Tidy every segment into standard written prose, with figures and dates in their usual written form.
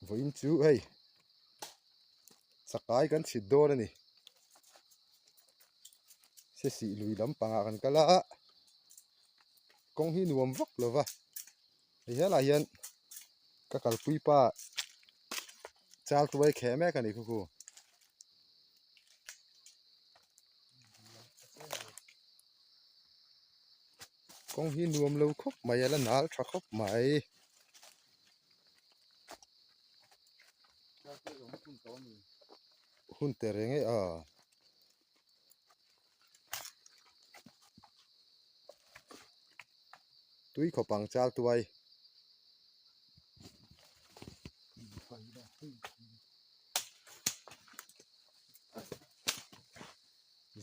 voin chu hei sakai kan chit dor ani se si lui lam panga kan kala kong hi nuam vak lova hela hian ka kalpui pa chal tuai kheme kan ni khu kong hi nuam lo khop mai ala nal tha khop mai hun terenge a tui khopang chal tuai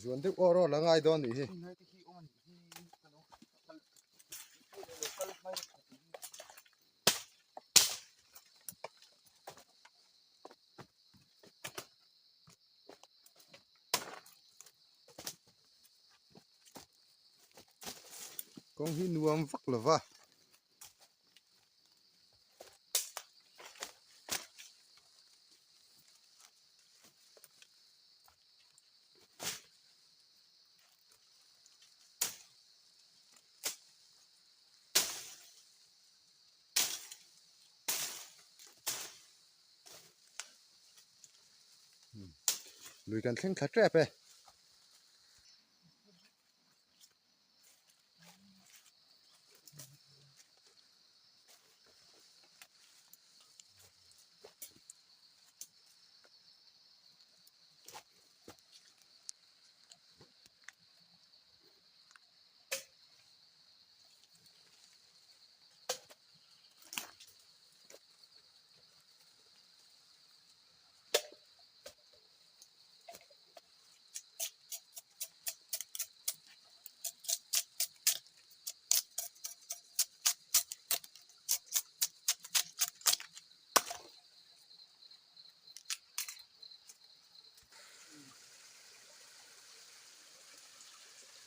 zuan deuh oro langai don ni hi kong hi nuam vak lova lui kan thleng thla trap e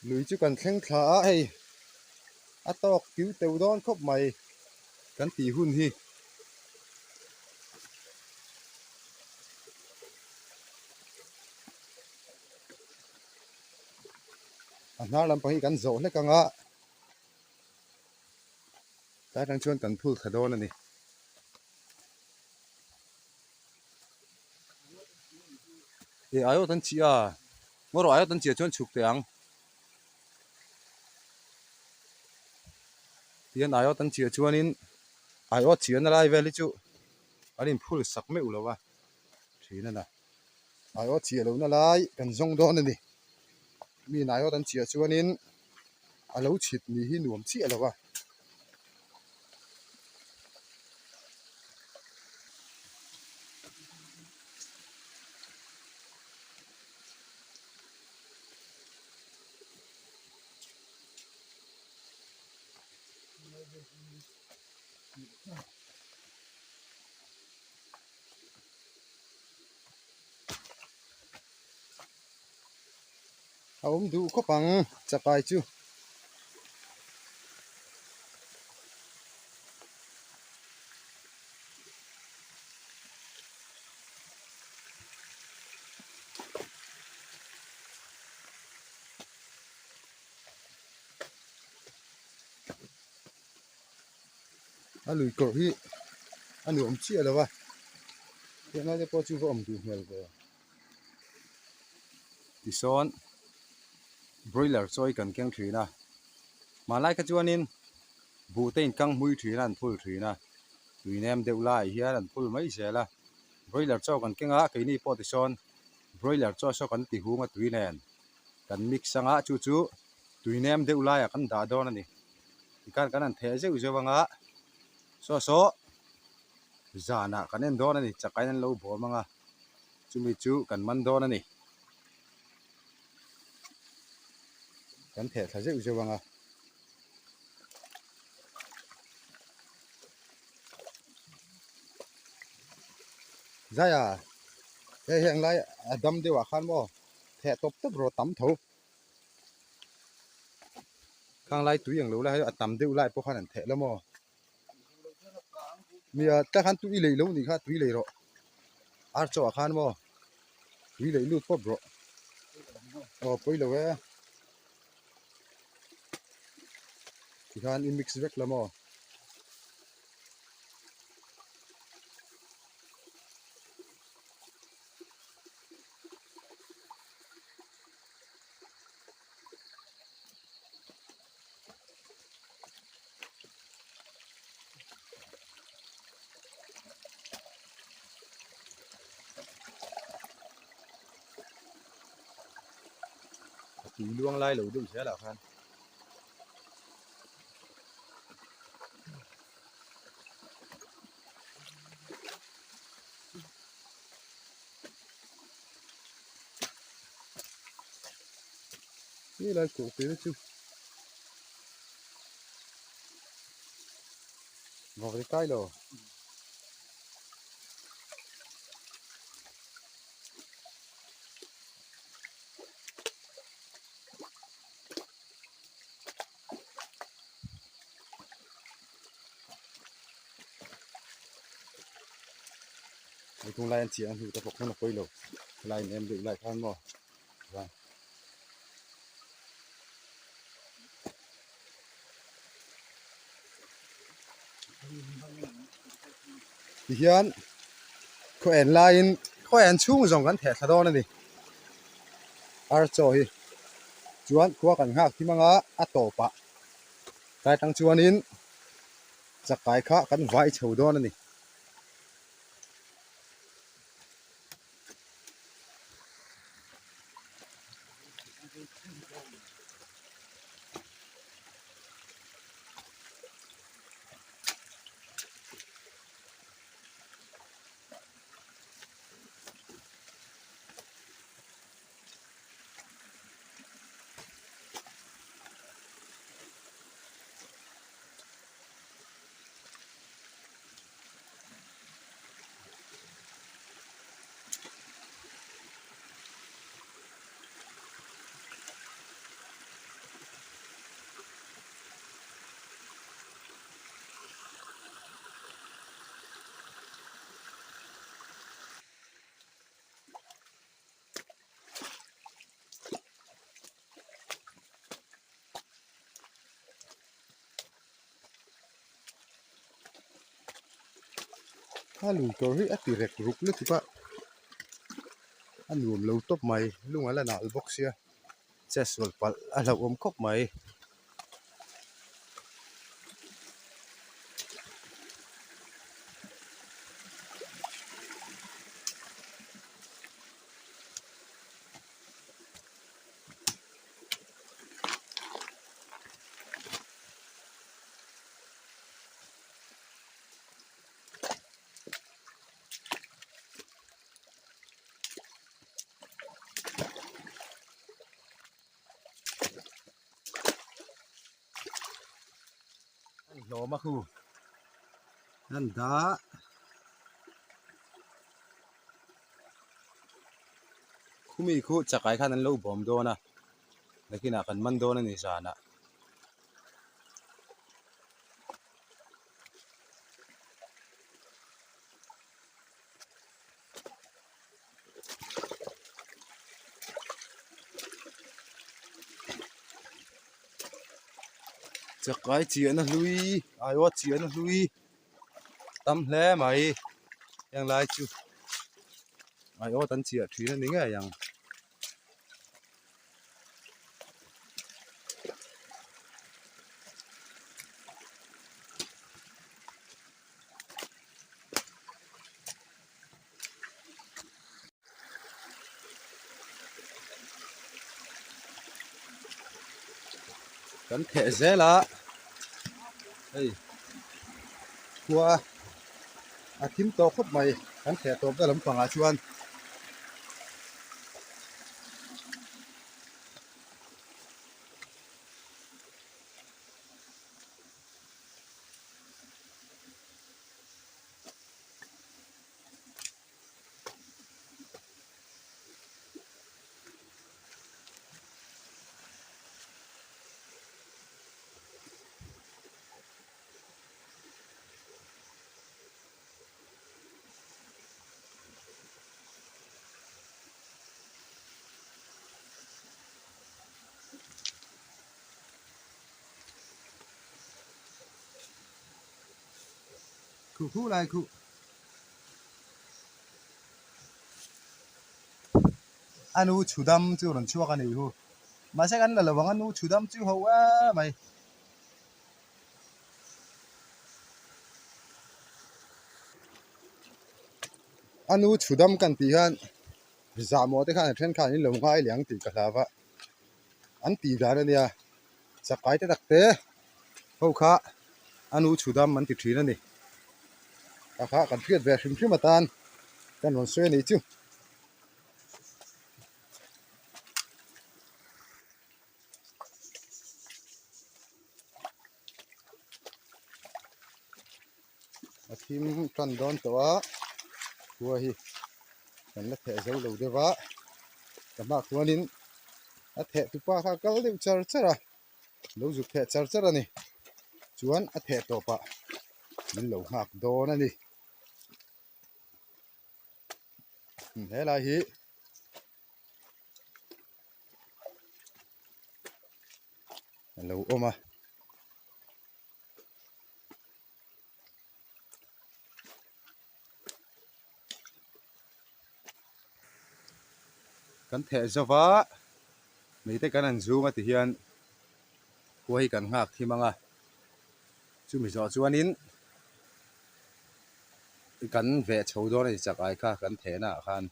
lui chu kan thleng thla a hei atok kiu teu don khop mai kan ti hun hi hnar lampang hi kan zo hle kanga ta tang chuan kan phul khadon ani e ayo tan chi a moro ayo tan chi chuan chuk te ang tian ayo tan chi chuanin ayo chian lai veli chu arin phul sak me ulowa thina na ayo chi lo na lai kan zong don ani mi na ayo tan chi chuanin alo chit mi hi nuam chi alowa aum du ko pang chapai chu alui ko hi anu om chi alowa te na le po chu vo om du hmel ve ti son broiler choi kan keng thina malai ka chuanin bu te in kang mui thina an phul thina tuinem deuh lai hian an phul mai zela broiler chaw kan kenga ke ni po ti son broiler chaw so kan ti hunga tuinen kan mix anga chu chu tuinem deuh lai kan da don ani kan an the zeu zewanga so zana kanen don ani chakai nan lo bol manga chumi chu kan man don ani kan the tha zeu zewanga zaya he heng lai adam dewa khan mo the top top ro tam tho khang lai tu yang lo lai atam deuh lai po khan an the lo mo mi ta khan tu i lei lo ni kha tu i lei ro ar cho khan mo tu i lei lu pop ro poi lo we thì khan in mix vek lamo thì luang lai lo du sẽ là khan ni lai ko pe chu ngọc cái cái lo cái thùng lai anh chị anh ta phục nó poi lo lai em được lai khan mo vâng thì hiện có en line có en chung dòng gắn thẻ sao đó này ar cho hi chuan khua kan hak thi manga a to pa tai tang chuan in chakai kha kan vai chho don ani ha lu to hi a ti rek ruk le tipa an nuam lo top mai lunga la nal box ya cheswal pal a lo om khop mai lo ma khu nan da khumi khu chakai khan an lo bom do na lakina kan man do na ni sana chakai chi na hlui ai wa chi na hlui tam hle mai yang lai chu ai wa tan chi a thi na ni nga yang kan the zela ei kwa a thim to khop mai kan the to ga lam panga chuan khu lại khu anu chudam chu ron chuak ani hu mà sẽ ăn là lawang anu chudam chu ho a mai anu chudam kan ti han za mo te khan then khan in lo ngai liang ti ka lawa an ti dan ania chakai te takte ho kha anu chudam man ti thina ni ka kha kan phiat ve hrim hrim atan kan ron swe ni chu a thim tran don to a tua hi kan la the zo lo dewa kama tuanin a the tu pa kha kal deuh char chara lo zu the char chara ni chuan a the to pa min lo hak don ani helai hi lo oma kan the zawa mấy tay kan an zoom ati hian kuai kan ngak thimanga chu mi zo chuanin kan ve chho do nei chakai kha kan the na khan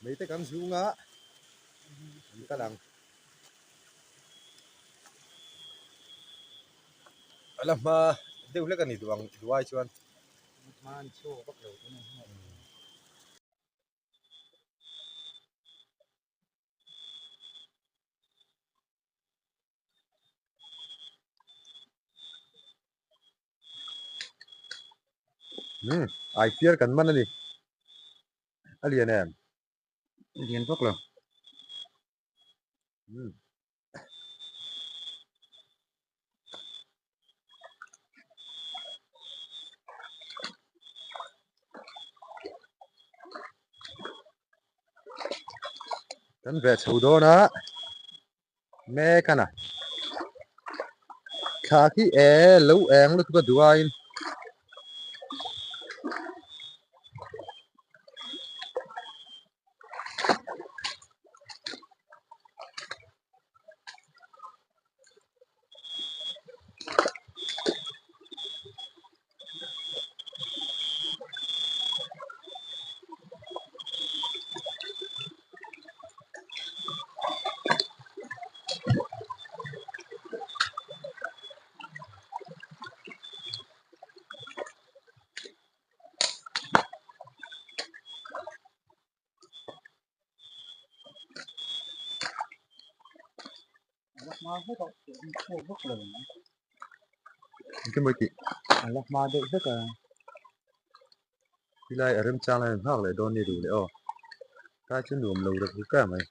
mấy tay kan zoom nga ka lang alam ma deuh le kan ni duang duai chuan man show bắt đầu thế này ai fear kan man ani alian em liền bắt đầu kan ve chho do na me kana kha ki e lo eng lu ka duain lắc má hết rồi show bắt đầu cái mới ki lắc má được rất là ki lai aram chang lai hak le don ni ru le o ka chu nuam lo da ku ka mai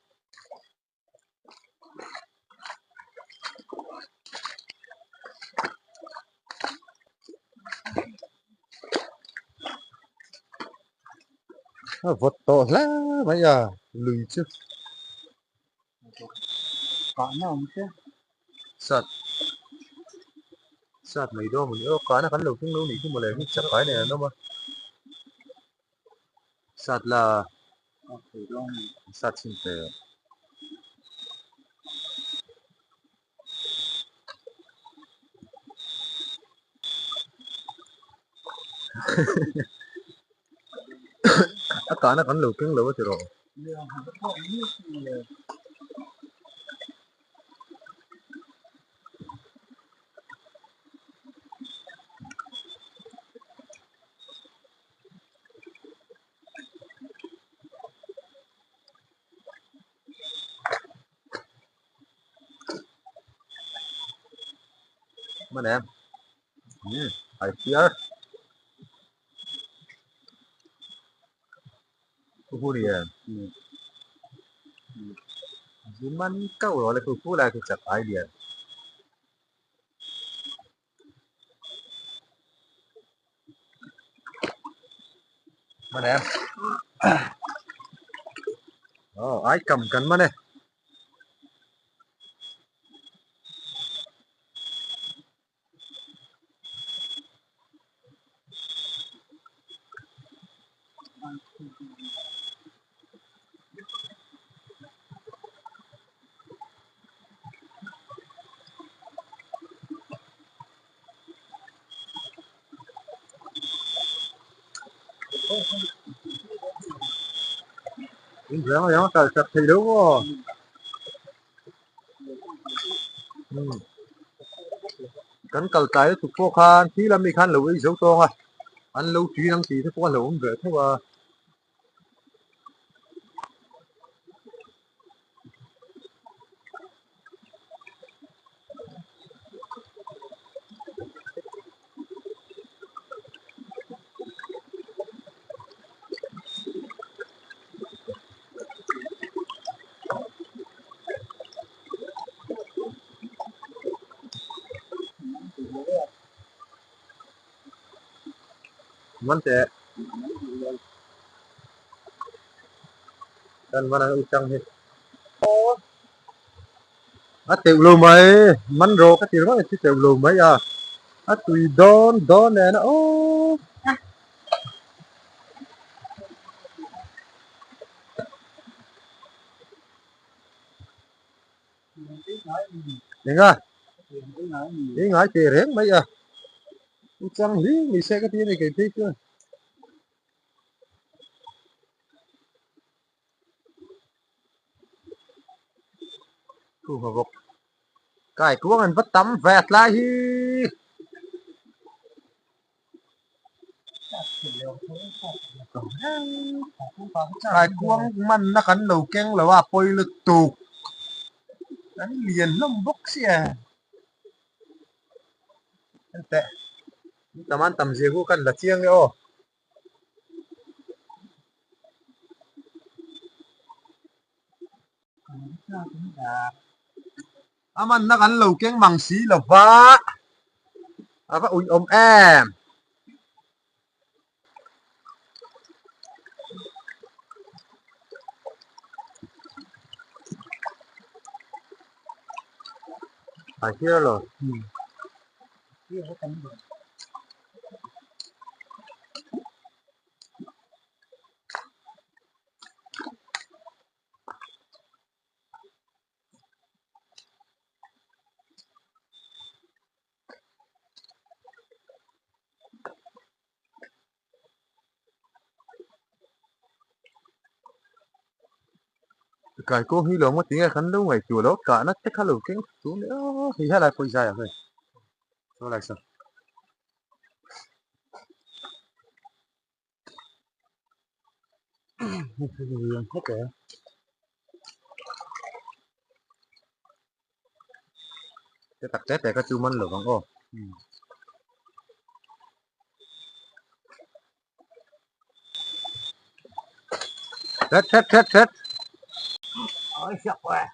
a vot to la mai à lui chu cả nó không chứ sat sat mai do mun o ka na kan lo tung lo ni chu mo le ni chakai ne no ma sat la thử luôn sat chin te a ka na kan lo tung lo ti ro liền bắt đầu như là mà em phải kia khu đi à cuman kau oleh kuku lah kecap idea mà em ai cầm cân mà này in dáng nó trời sạch thì đúng không cắn cầu trái thuộc phố khan chỉ là mi khan lưu ý dấu to à anh lưu trí năng chỉ thế phố lưu không về thế mà vẫn sẽ cần mà là chăng hết tiểu lưu mấy mắn rô cái tiểu đó là tiểu lưu mấy à tùy đón đón nè nó ô nhìn à đi ngái chè rén mấy à chăng lý mình xe cái tiếng này cái thế chưa thu hợp bọc cái cuống anh vất tắm vẹt lại hi cái cuống mình nó cắn đầu keng làว่า poi lực tụ đánh liền lông bốc xe tệ tầm ăn tầm gì cũng cần là chiêng đấy ô mình nó cắn đầu keng bằng xí là vá vá ui em phải kia rồi cái cô hy lồng một tiếng khăn đâu ngoài chùa đó cả nó chắc khá lầu keng xuống nữa thì hay là phơi dài à thôi sao lại sao hết rồi cái tập tết này có chú mân lửa bằng ô tết tết tết tết ôi sợ quá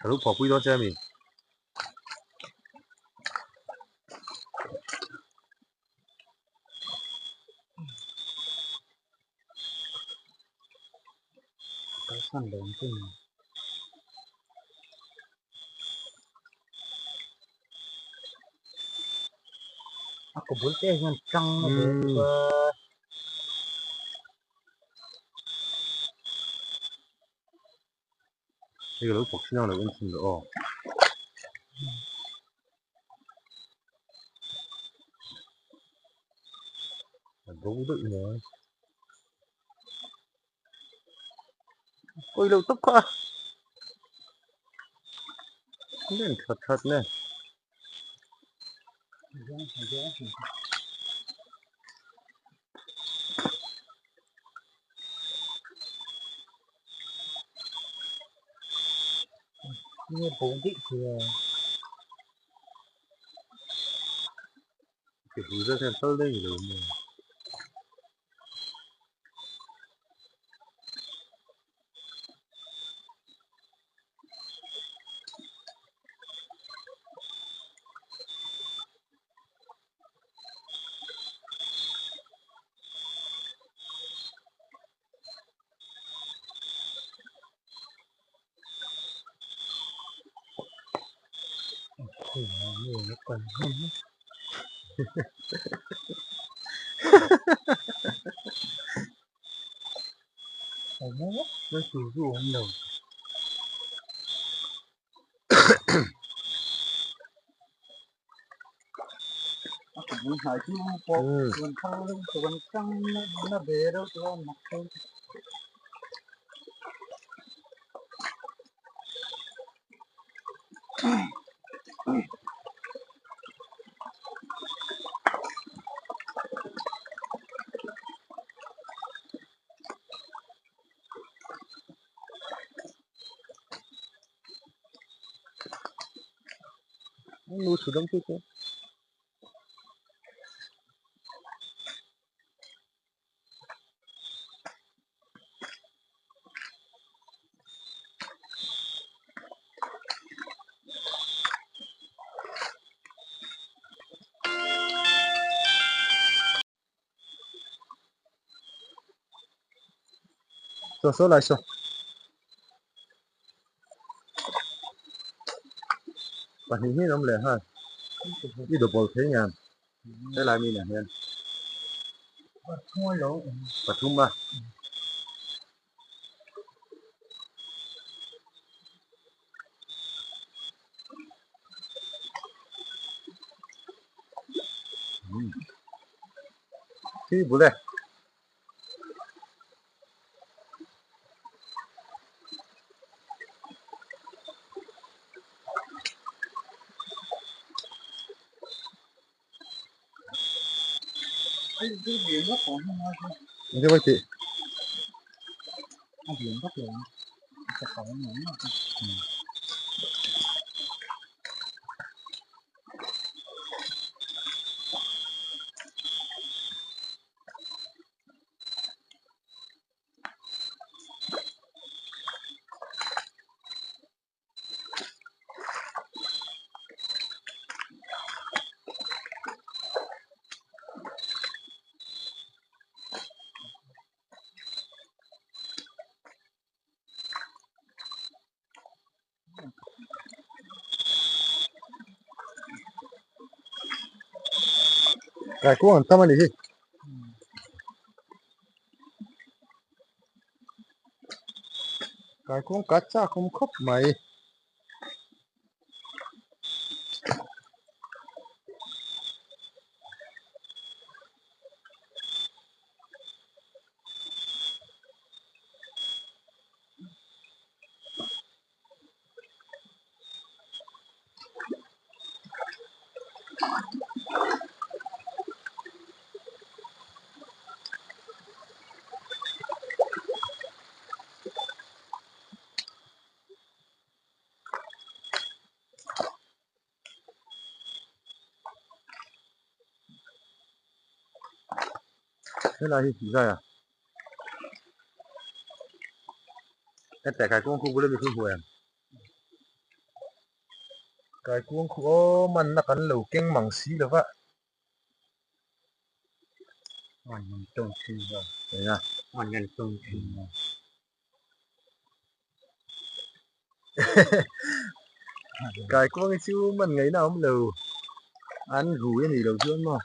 lúc bỏ quy đó xem mình cái săn lớn cái aku boleh dengan cang cái lúc bỏ xương là vẫn xin được ô gấu tự nhớ ôi lâu tóc quá nên thật thật nè như bố đi thì cái bù ra thêm tơ lên rồi thì nhiều nó còn hơn phải nhớ nó chỉ dù không đâu mình hỏi chứ có còn trăng nó về đâu cho mặt thôi nó nuôi chủ động chứ số lại số và hình như nó lẻ ha đi được bộ thế nhàn thế lại mình nè thua lỗ và thung ba thì bù lẻ cái biển nó còn như vậy chị cái biển rất là sẽ có những cái cuốn tâm anh đi cái cuốn cắt ra không khóc mày thế là gì ra à cái cuốn không có lên được không hùa cái cuốn không mình là cần lẩu canh măng xí được vậy hoàn nhân trông chi rồi đấy à hoàn nhân trông chi rồi cái cuốn cái chú mình ngày nào cũng lẩu ăn rủ cái gì đầu tiên mà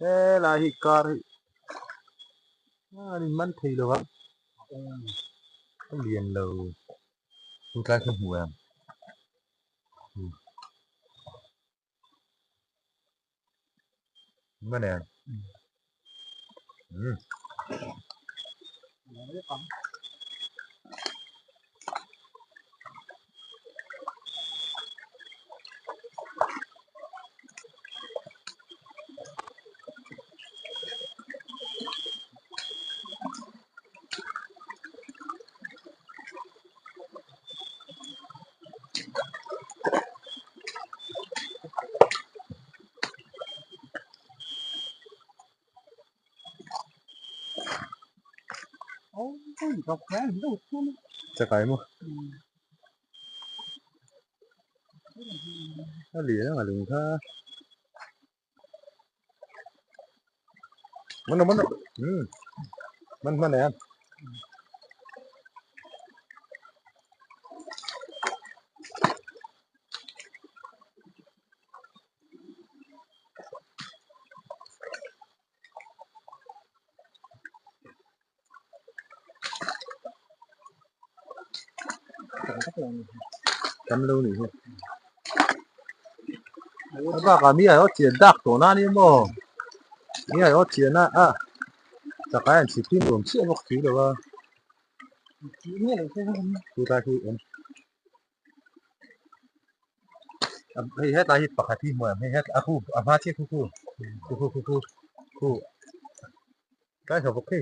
thế là hi cà đi mình thì được không không liền lẩu không cái không hùa mà nè ừ. gặp khỏe đâuจะไกลมั้งถ้าเหลียงอะไรถ้ามันมันแหน chấm lâu nỉ các bạn mi ở tiền đắc tổ na đi mò mi ở tiền na à chắc cái anh chỉ tin tưởng chưa một thứ được không tôi ta thì em hay hết lại bạc hạt thì mà hay hết à khu à phát chết khu cái hợp cái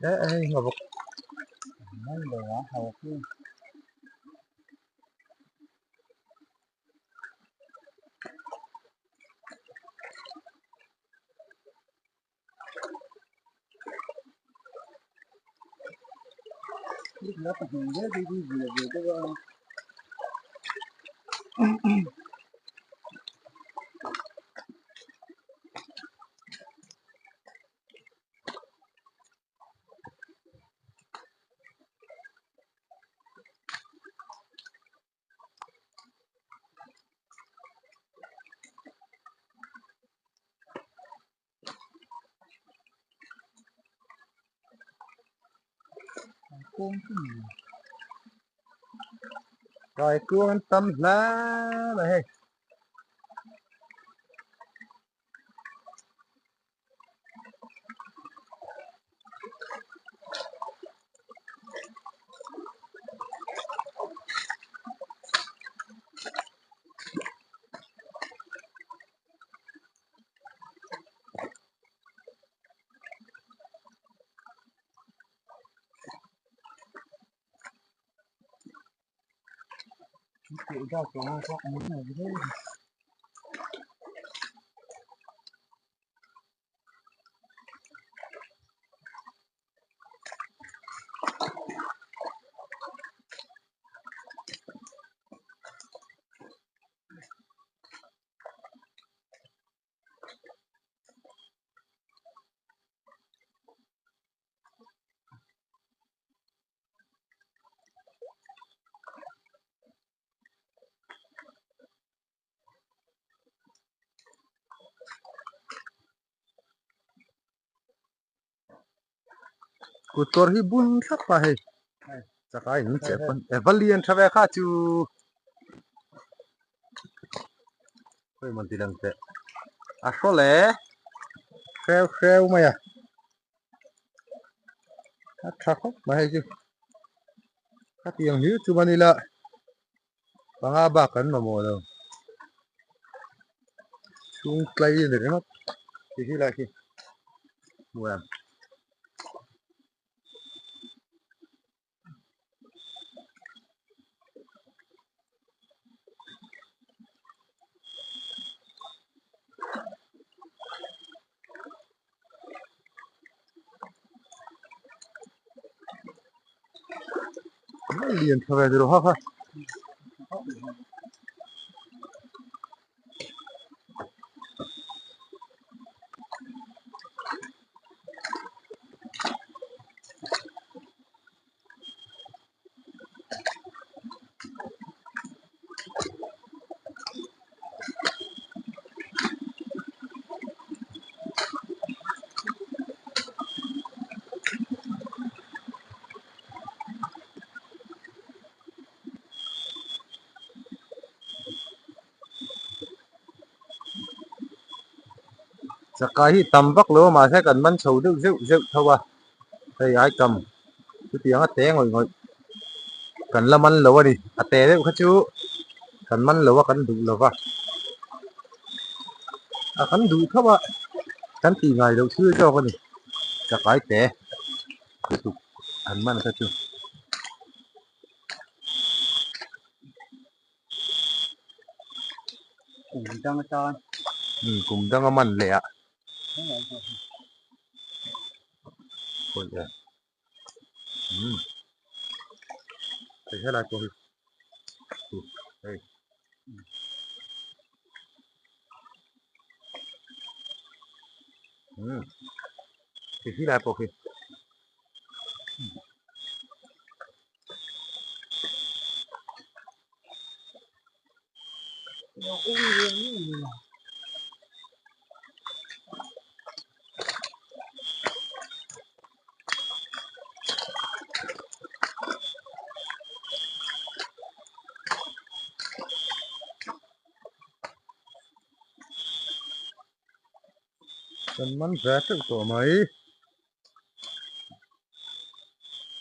đấy hợp nói là hậu phương lúc đó thì nhớ đi về cái con rồi cua ăn tâm lá này tự ra có muốn này thế cua tor hi bun thắc pa hay chắc cái những trẻ con valian thave kha chu thôi mình thì đừng tệ à số lẻ kheo mày à thắc mà hay chứ các tiếng hiếu chú bani la pangaba kan mà mồ đâu xuống play đi được không thì khi lại khi mua làm liền thave rồi ha chắc cái tầm bắc lúa mà sẽ cần bắn sầu được rượu thôi à thầy ai cầm cái tiếng hát té ngồi cần làm ăn lúa đi à té đấy các chú cần ăn lúa cần đủ lúa à cần đủ thôi à cần tí ngày đầu chưa cho con đi chắc cái té cái tục ăn ăn các chú cùng trong cái con cùng đang ăn lẹ thế này Ôi, Thì thế là cô đây thì thế là cô cần mắn rẻ tức của mấy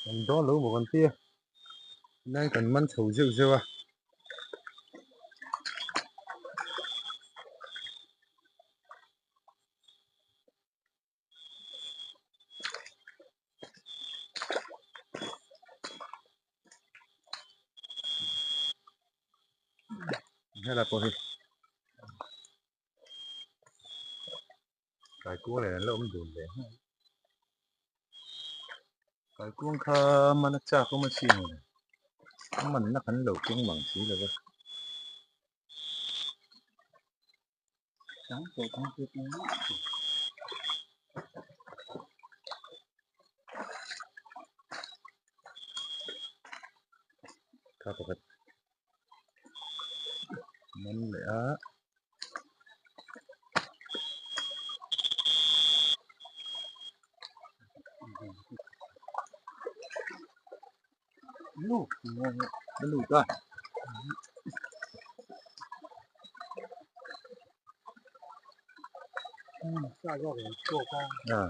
còn đó lũ một con tia nay cần mắn sầu rượu rượu à hay là cô cái cua này là ôm đùn đấy cái cuông kha mà nó chả có mà xí này mình nó khánh đầu cuông bằng xí là sáng rồi con chết nó kha có cái mình lại lù nó lùi ra ra rồi chua con à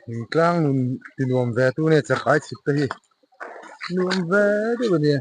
mình clang mình tin uống về tu này chắc ai chụp đấy uống về đấy bây giờ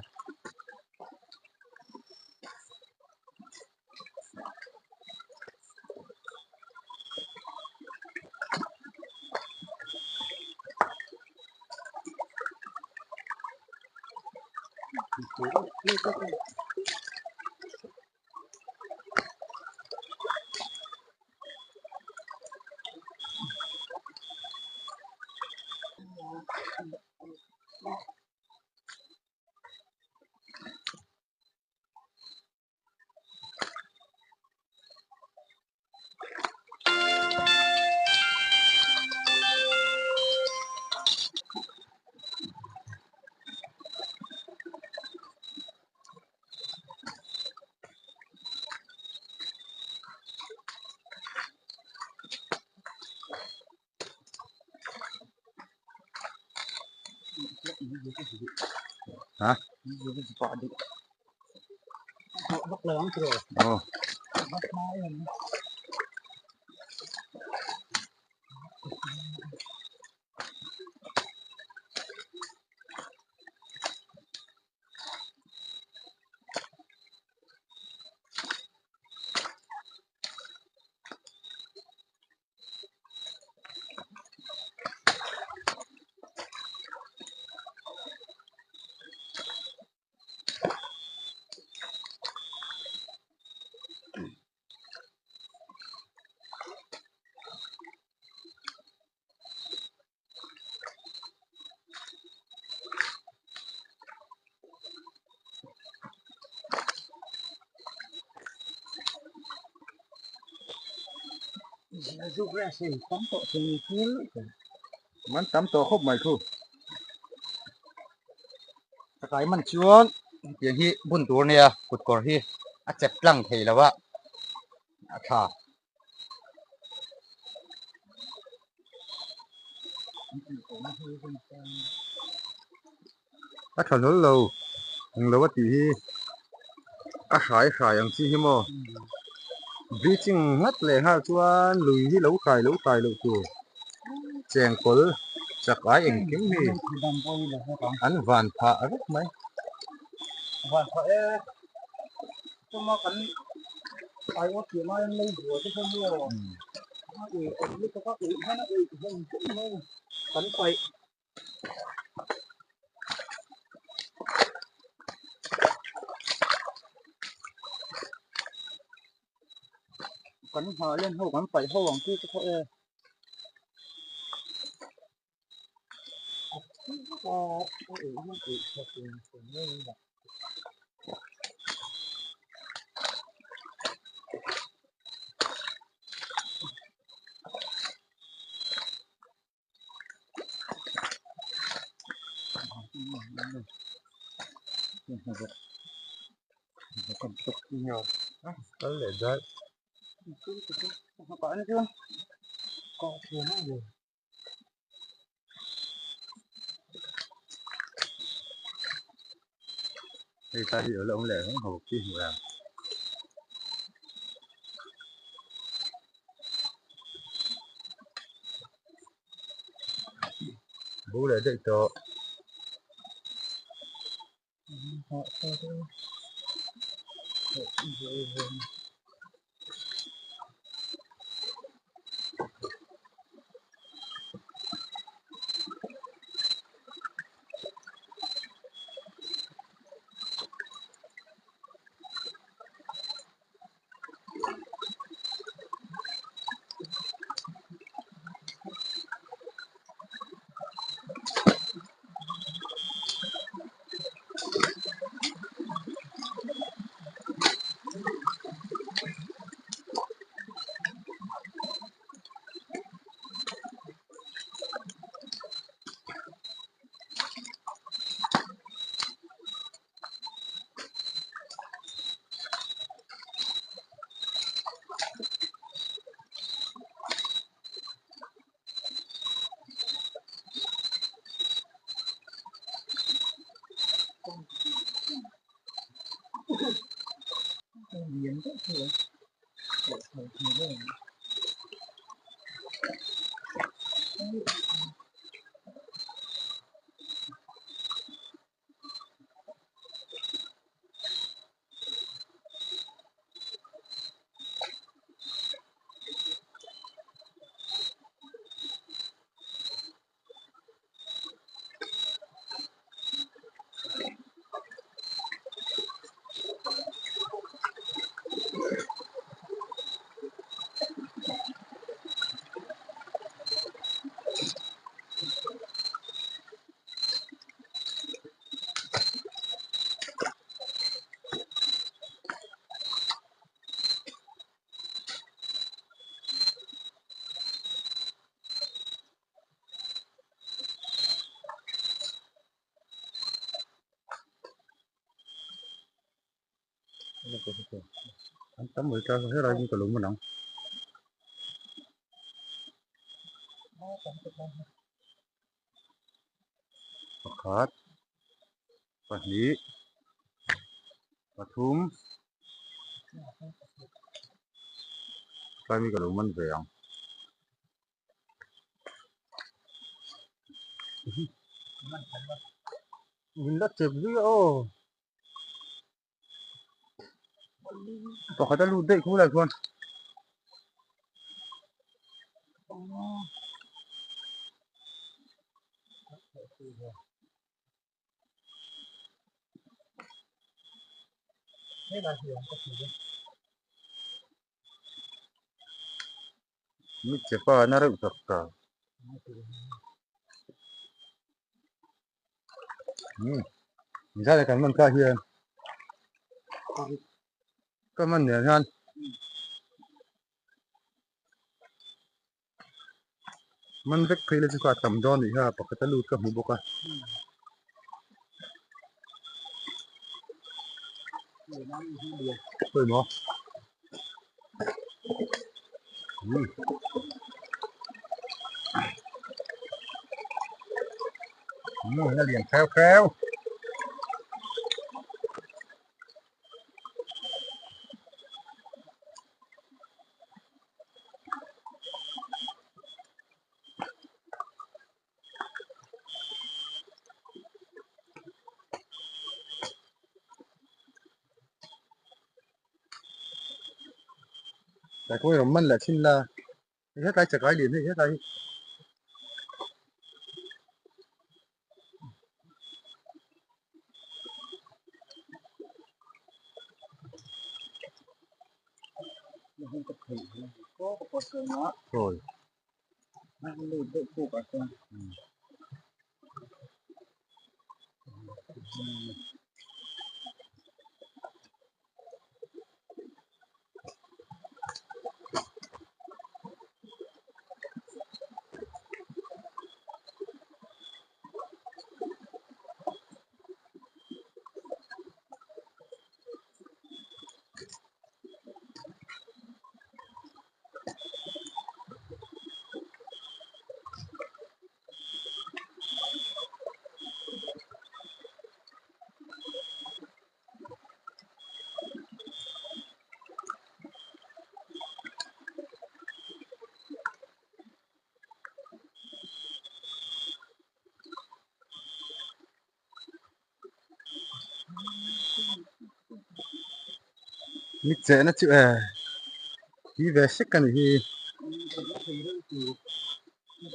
hả quả đi bắt lớn rồi ồ bắt máy rồi giúp ra xem tắm tội thì thiếu mình tắm tổ khóc mày khu cái mình chuanอย่างที่บุญตัวเนี่ยกุดก่อนที่อาจจะตั้งเทแล้วว่าค่ะ à thằng nó lâu thằng lâu tí à khai ăn chi hi mò vì chừng ngắt lệ ha chuan lùi hi lâu khai lâu tu chèn col chắc ai anh kiếm hi anh van pha rất mấy hoàn phải cho mà cắn ai có chuyện mà em lấy vừa chứ không mua thì em lấy cho các ủy nó ủy không không cắn quậy กันหาเล่นห้องกันไปห้องที่เขาก็มันอีกสักคนไม่แบบคนตกเงาก็เลยได้ก่อนchứ có thiếu gì thì ta hiểu là ông lẻ không học chi hiểu làm bố để đợi cho họ thôi biến rất nhiều anh tắm mới cho hết rồi nhưng còn lúng mà nóng khát và lý và thúm coi mình còn lúng mình về không mình đã chụp video có khát luôn đấy không lại luôn thế là hiểu có gì mình chỉ có nó được thật cả mình ra đây cần mình ca hiền có mình nhớ hơn mình rất khi là chúng ta tầm đòn thì ha bọc cái lụt cái hũ bọc à thôi mà nó liền khéo khéo tại coi mình là xin là hết tay chặt cái liền hết tay có một cái nó rồi nó lụt được cụ cả con mít dễ nó chịu à đi về sức cái này thì thì nó chịu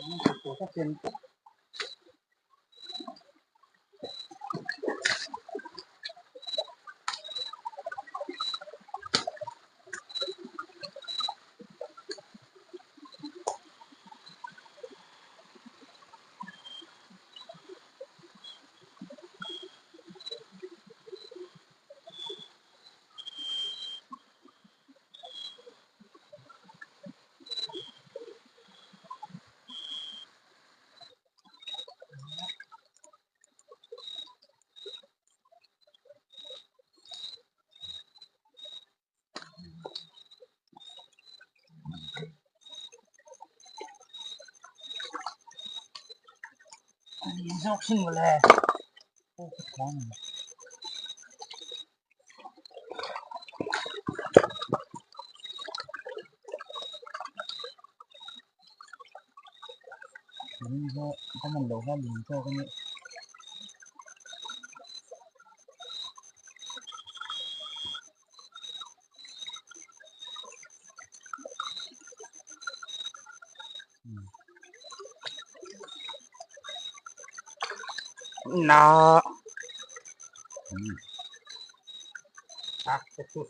nó của các trên dốc sinh một lè có mình đổ ra mình cho cái nó à cái chút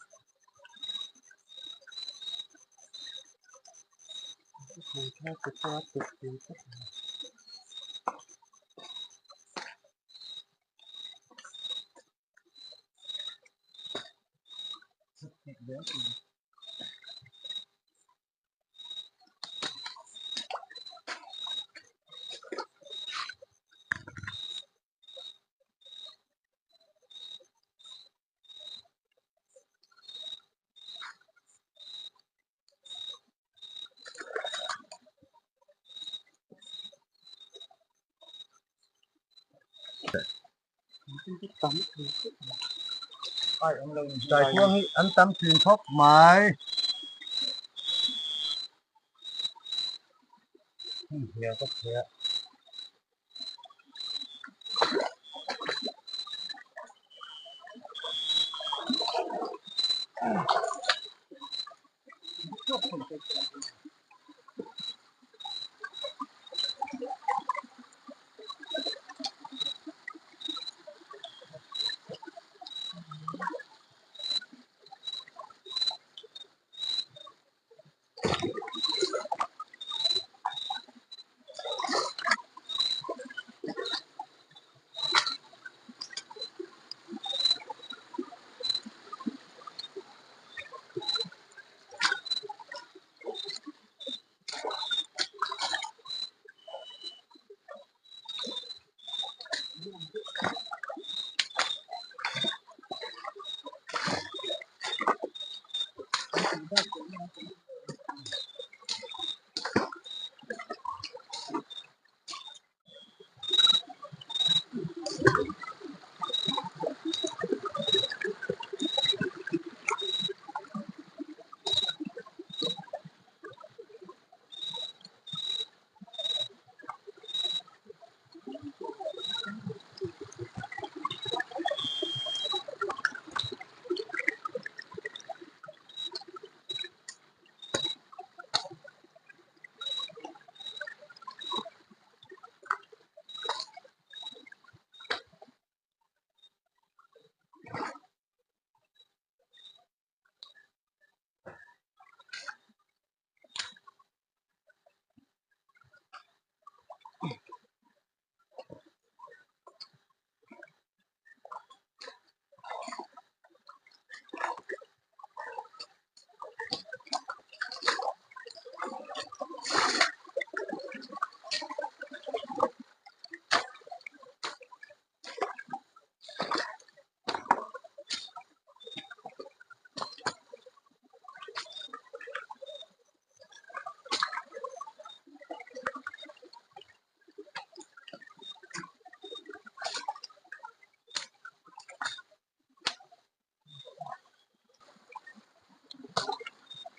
tắm ai ông lồng chạy xuống ăn tắm truyền thóc mày hiểu có thể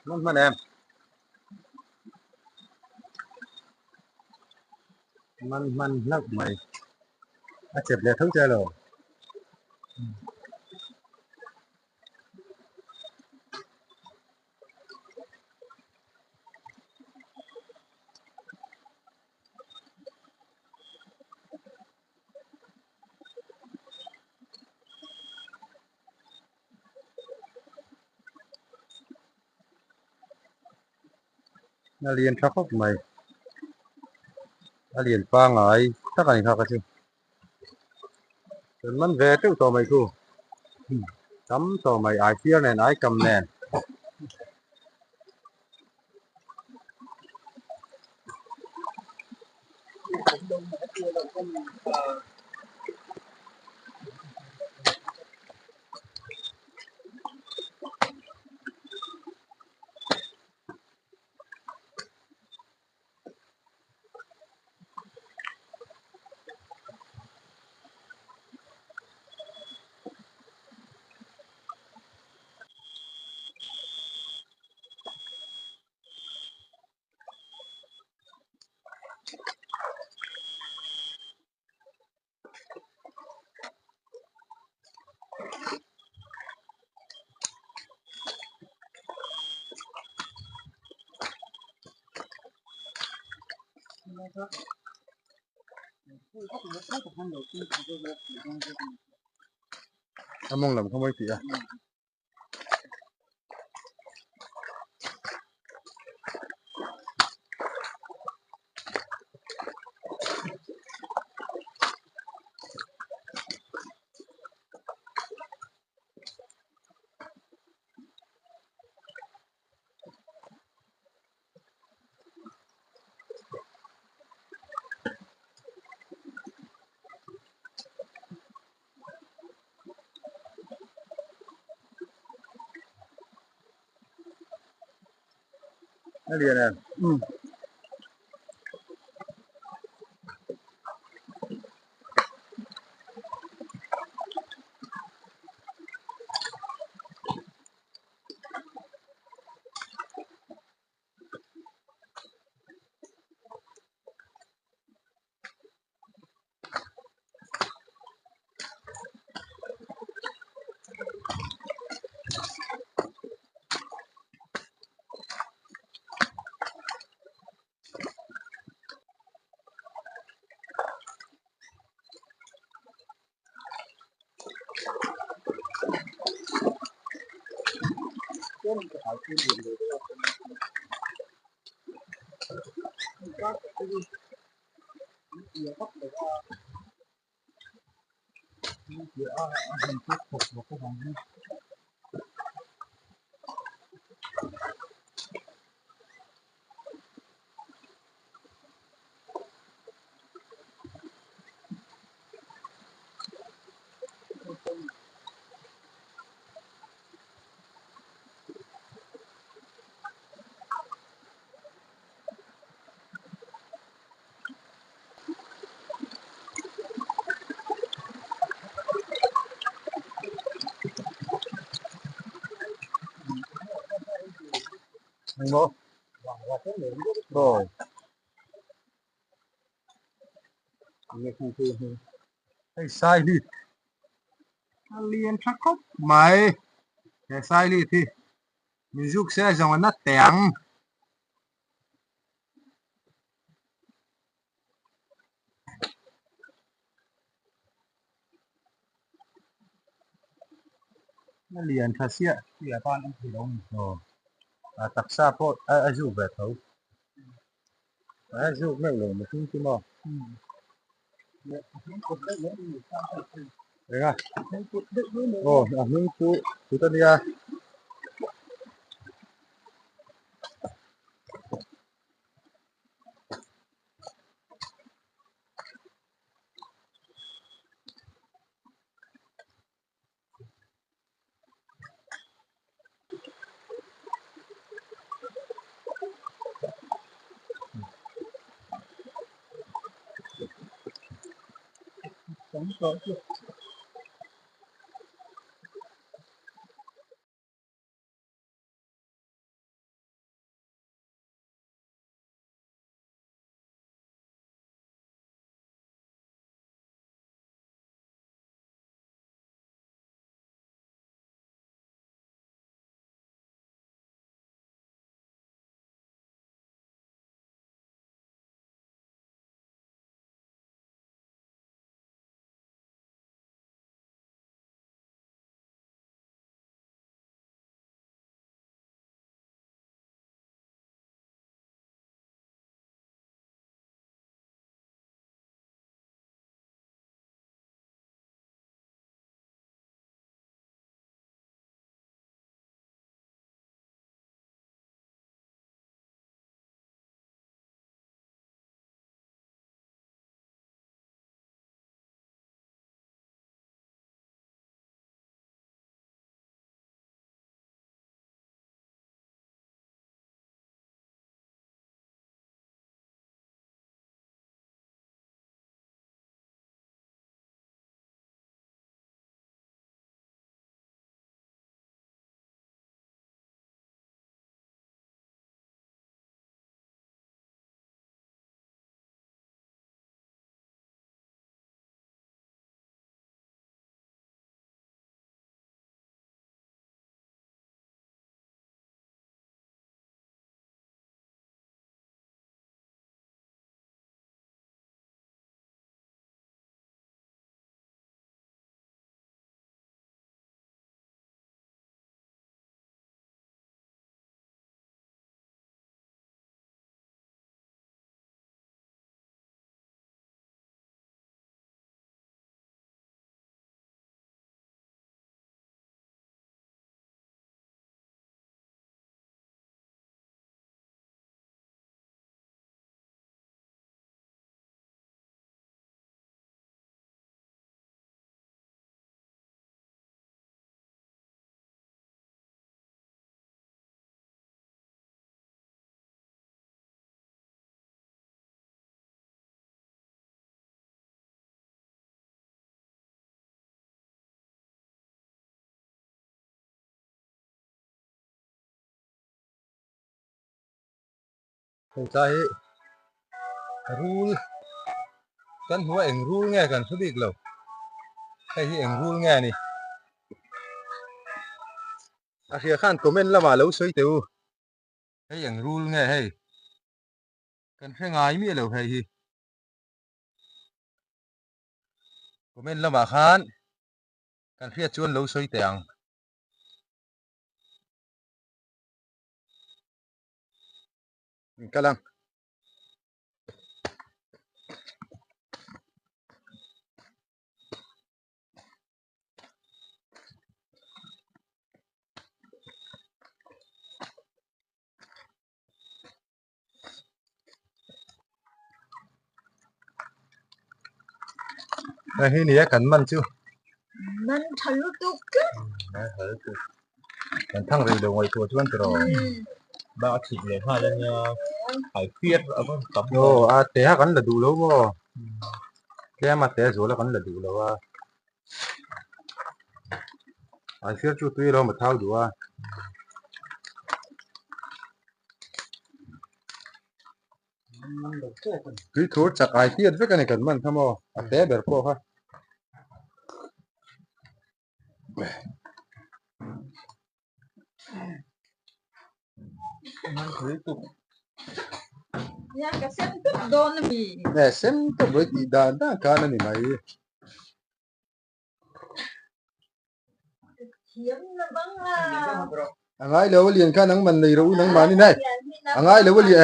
มันemมันเลิกใหม่เจ็บเลยทั้งใจเลยนักเรียนชักเข้าใหม่นักเรียนฟังไอ้ถ้ากันเขาก็สิมันเวทีตัวใหม่กูจำตัวใหม่ไอ้เพี้ยนไอ้กำเนิดผมลงมาตัวเราก็มีนะครับพูดก็ถึงว่าถ้าทำเราที่ทำก็แบบอย่างเงี้ย มองหลังเขาไม่เสียนักเรียนเนี่ยก็มันจะหายที่เดียวเลยก็คือเดี๋ยวก็แบบว่าเดี๋ยวอาหารที่ผมบอกก็ของนี่มึงบอกว่าเขาเหมือนก็ โอ้ยนี่คือไอ้ทรายนี่นักเรียนชักเข้าใหม่ไอ้ทรายนี่ที่มียุคเสียจังหวะนัดแต่งนักเรียนทัศเสียเสียบ้านอันที่เราโอ้ตักซาโพดอายุแบบเขาอายุไม่ลงมาถึงที่มั้งเนี่ยมันกดได้เลยอยู่ข้างๆคือเอ้ยมันกดได้ด้วยเลยโอ้มึงกูตอนนี้ผมก็ Không sai rule kan hua eng rule nghe kan số biết lâu hay eng rule nghe nè khi khan comment là mà lâu soi tiêu hay eng rule nghe hay kan phải ngay mi lâu hay comment là mà khan kan phải chuan lâu soi tiang cái lăng hi nè kan man chuมันทะลุตุก kan thang rồi đầu ngoài tua chuan rồi ba thịt này hai lên phải khuyết ở con tấm yo à té kan là đủ lâu bo cái mà té rồi là kan là đủ lâu à xưa chú tuy lo mà thao đủ tuy thua chắc ai tiết với cái này cần man tham ô à té bể po haมันถือตุก ya ka sem tu do na mi nè xem tôi với chị đàn đã cả này mày hiếm na bang la anh ai lâu liền cái nắng mình này rồi nắng mà đi này anh ai lâu liền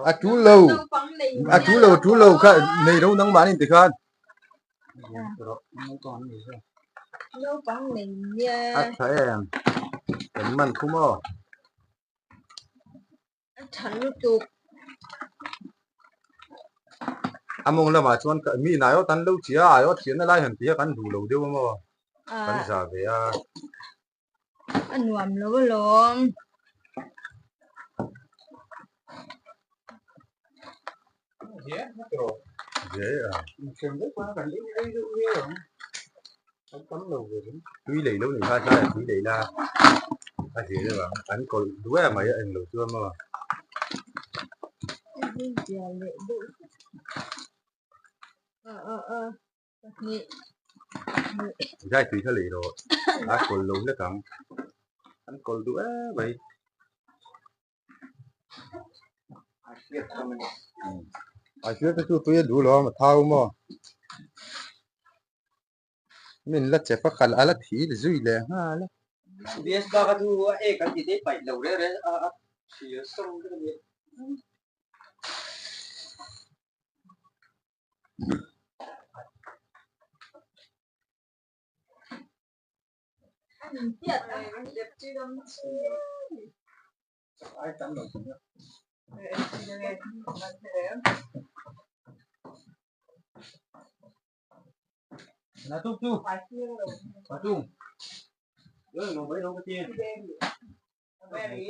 à chú chú lâu cái này đâu nắng mà đi thì kan lâu bang này nha à thấy em cần man không ôทะลุตุก among là mà chuan mi này ó tan lâu chia ai ó chiến lại hẳn tía kan đủ lâu điêu mà kan giả vềอันหวมแล้วลม dễ rồi dễ xem rất quá cần đến đây đâu ghê rồi không tấm đầu rồi tuy lấy lâu này ra sai tuy lấy là à dễ rồi bạn anh còn đuôi mày anh lâu chưa mà giờ lệ đủนี่ dai tùy theo lấy rồi à còn lâu nữa càng anh còn đuôi vậy khuyết cho mình à chưa cái chú tôi đủ rồi mà thao mà mình là chế phát khăn à là thí để duy lệ ha là biết ba cái thứ cái gì đấy phải đầu đấy đấy chỉ xong cái gì anh tiệt anh tiệt chứ đâu ai tấm đầu nữa là tung tung là tung rồi nó mới nó cái tiền cái này